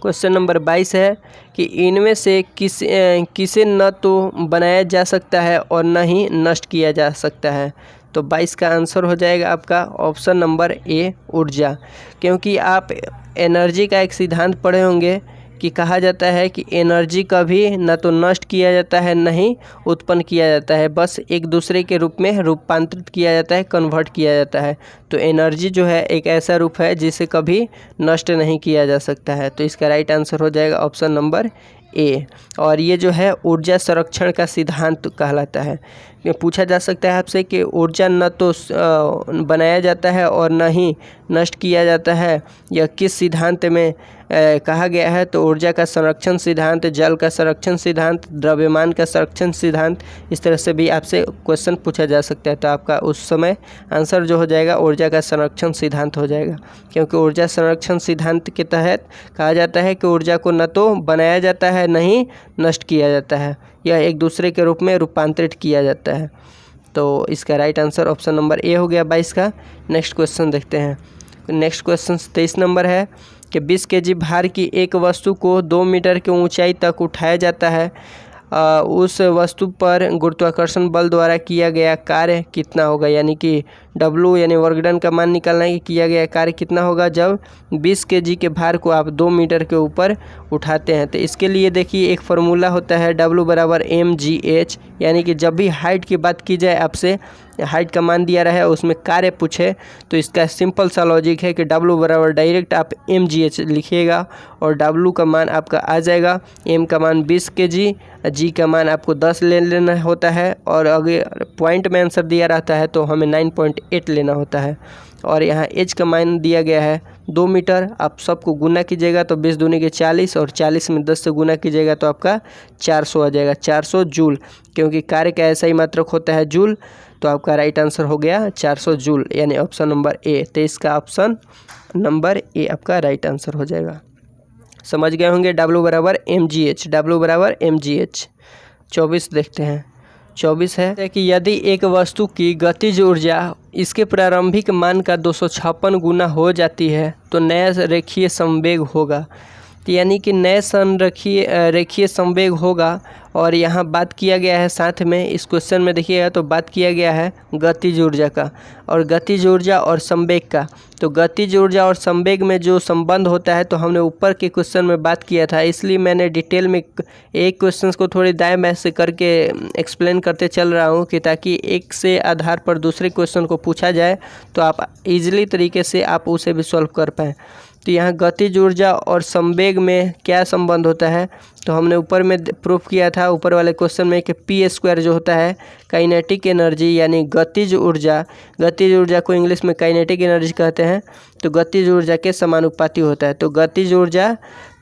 क्वेश्चन नंबर 22 है कि इनमें से किसे न तो बनाया जा सकता है और न ही नष्ट किया जा सकता है। तो 22 का आंसर हो जाएगा आपका ऑप्शन नंबर ए, ऊर्जा। क्योंकि आप एनर्जी का एक सिद्धांत पढ़े होंगे कि कहा जाता है कि एनर्जी कभी न तो नष्ट किया जाता है न ही उत्पन्न किया जाता है, बस एक दूसरे के रूप में रूपांतरित किया जाता है, कन्वर्ट किया जाता है। तो एनर्जी जो है एक ऐसा रूप है जिसे कभी नष्ट नहीं किया जा सकता है। तो इसका राइट आंसर हो जाएगा ऑप्शन नंबर ए। और ये जो है ऊर्जा संरक्षण का सिद्धांत कहलाता है। पूछा जा सकता है आपसे कि ऊर्जा न तो बनाया जाता है और न ही नष्ट किया जाता है, यह किस सिद्धांत में कहा गया है। तो ऊर्जा का संरक्षण सिद्धांत, जल का संरक्षण सिद्धांत, द्रव्यमान का संरक्षण सिद्धांत, इस तरह से भी आपसे क्वेश्चन पूछा जा सकता है। तो आपका उस समय आंसर जो हो जाएगा ऊर्जा का संरक्षण सिद्धांत हो जाएगा। क्योंकि ऊर्जा संरक्षण सिद्धांत के तहत कहा जाता है कि ऊर्जा को न तो बनाया जाता है न ही नष्ट किया जाता है, यह एक दूसरे के रूप में रूपांतरित किया जाता है। तो इसका right answer option number A हो गया 22 का। नेक्स्ट क्वेश्चन देखते हैं। नेक्स्ट क्वेश्चन 23 नंबर है कि 20 kg भार की एक वस्तु को 2 मीटर की ऊंचाई तक उठाया जाता है। उस वस्तु पर गुरुत्वाकर्षण बल द्वारा किया गया कार्य कितना होगा। यानी कि W यानी वर्कडन का मान निकालना है कि किया गया कार्य कितना होगा जब 20 kg के भार को आप 2 मीटर के ऊपर उठाते हैं। तो इसके लिए देखिए एक फार्मूला होता है W बराबर mgh। यानी कि जब भी हाइट की बात की जाए, आपसे हाइट का मान दिया रहा है उसमें कार्य पूछे, तो इसका सिंपल सा लॉजिक है कि W बराबर डायरेक्ट आप mgh लिखिएगा और W का मान आपका आ जाएगा। m का मान 20 kg, g का मान आपको 10 ले लेना होता है और अगर पॉइंट में आंसर दिया रहता है तो हमें 9.8 लेना होता है। और यहाँ h का मान दिया गया है 2 मीटर। आप सबको गुना कीजिएगा तो 20 दूनी के 40 और 40 में 10 से गुना कीजिएगा तो आपका 400 आ जाएगा, 400 जूल। क्योंकि कार्य का ऐसा ही मात्रक होता है जूल, तो आपका राइट आंसर हो गया 400 जूल, यानी ऑप्शन नंबर ए। तो इसका ऑप्शन नंबर ए आपका राइट आंसर हो जाएगा। समझ गए होंगे W बराबर mgh, W बराबर mgh। 24 देखते हैं। 24 है कि यदि एक वस्तु की गतिज ऊर्जा इसके प्रारंभिक मान का 256 गुना हो जाती है तो नया रेखीय संवेग होगा। तो यानी कि नए रेखीय संवेग होगा। और यहाँ बात किया गया है साथ में इस क्वेश्चन में देखिएगा तो बात किया गया है गतिज ऊर्जा का और गतिज ऊर्जा और संवेग का। तो गतिज ऊर्जा और संवेग में जो संबंध होता है तो हमने ऊपर के क्वेश्चन में बात किया था, इसलिए मैंने डिटेल में एक क्वेश्चन को थोड़ी दाएं बाएं से करके एक्सप्लेन करते चल रहा हूँ कि ताकि एक से आधार पर दूसरे क्वेश्चन को पूछा जाए तो आप इजीली तरीके से आप उसे भी सॉल्व कर पाएँ। तो यहाँ गतिज ऊर्जा और संवेग में क्या संबंध होता है तो हमने ऊपर में प्रूफ किया था ऊपर वाले क्वेश्चन में कि p² जो होता है काइनेटिक एनर्जी यानी गतिज ऊर्जा को इंग्लिश में काइनेटिक एनर्जी कहते हैं। तो गतिज ऊर्जा के समानुपाती होता है। तो गतिज ऊर्जा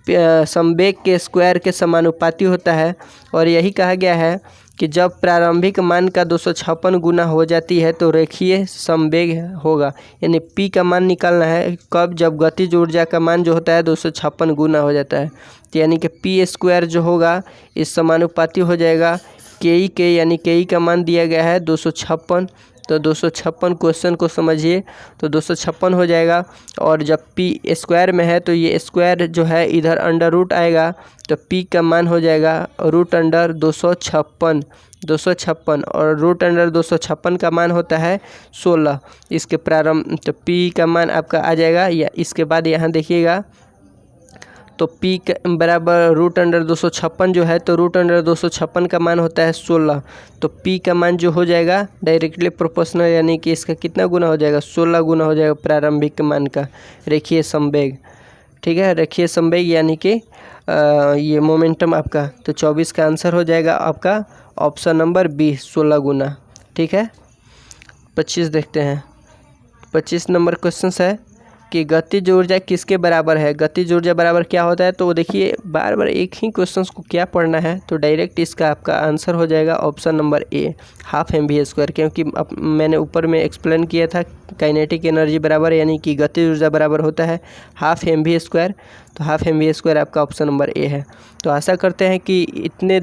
संवेग के स्क्वायर के समानुपाती होता है। और यही कहा गया है कि जब प्रारंभिक मान का 256 गुना हो जाती है तो रेखीय संवेग होगा। यानी P का मान निकालना है कब, जब गतिज ऊर्जा का मान जो होता है 256 गुना हो जाता है। तो यानी कि p² जो होगा इस समानुपाती हो जाएगा ke के, यानी ke का मान दिया गया है 256। तो 256 क्वेश्चन को समझिए तो 256 हो जाएगा। और जब p² में है तो ये स्क्वायर जो है इधर अंडर रूट आएगा तो p का मान हो जाएगा √256 और √256 का मान होता है 16। इसके प्रारंभ तो p का मान आपका आ जाएगा। या इसके बाद यहाँ देखिएगा तो p बराबर √256 जो है तो √256 का मान होता है 16। तो p का मान जो हो जाएगा डायरेक्टली प्रोपोर्शनल, यानी कि इसका कितना गुना हो जाएगा 16 गुना हो जाएगा प्रारंभिक मान का रेखीय संवेग। ठीक है, रेखीय संवेग यानी कि ये मोमेंटम आपका। तो 24 का आंसर हो जाएगा आपका ऑप्शन नंबर बी 16 गुना। ठीक है, 25 देखते हैं। 25 नंबर क्वेश्चन है कि गतिज ऊर्जा किसके बराबर है। गतिज ऊर्जा बराबर क्या होता है, तो देखिए बार बार एक ही क्वेश्चन को क्या पढ़ना है, तो डायरेक्ट इसका आपका आंसर हो जाएगा option number A, half mv²। क्योंकि मैंने ऊपर में एक्सप्लेन किया था काइनेटिक एनर्जी बराबर यानी कि गतिज ऊर्जा बराबर होता है हाफ mv², तो हाफ mv² आपका ऑप्शन नंबर ए है। तो आशा करते हैं कि इतने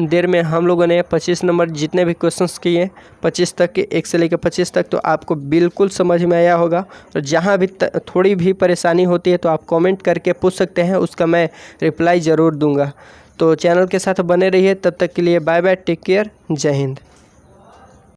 देर में हम लोगों ने 25 नंबर जितने भी क्वेश्चंस किए 25 तक के, 1 से लेकर 25 तक, तो आपको बिल्कुल समझ में आया होगा। और जहाँ भी थोड़ी भी परेशानी होती है तो आप कमेंट करके पूछ सकते हैं, उसका मैं रिप्लाई ज़रूर दूंगा। तो चैनल के साथ बने रहिए, तब तक के लिए बाय बाय, टेक केयर, जय हिंद।